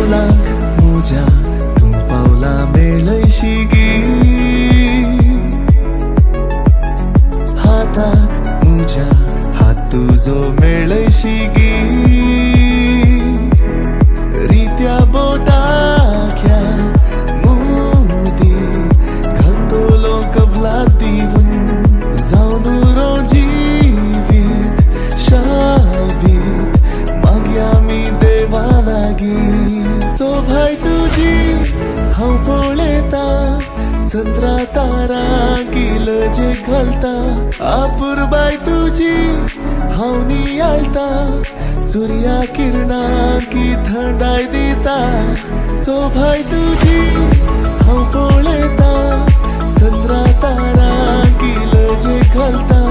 पावलांक म्हज्या तूं पावला मेळयशी गी हाताक म्हज्या हात तुजो मेळयशी गी रित्या बोटाख्या मोदी घालतलो कबलात दिवन जावन रो जिवीत शाबीत मागया आमी देवा लागीं सोभाय तुजी हांव पळयता संद्रा तारा किलजे घालता आपुरबाय तुजी हांव नियाळता सूर्या किरणां की थंडाय दिता सोभाय तुजी हांव पळयता संद्रा तारा किलजे घालता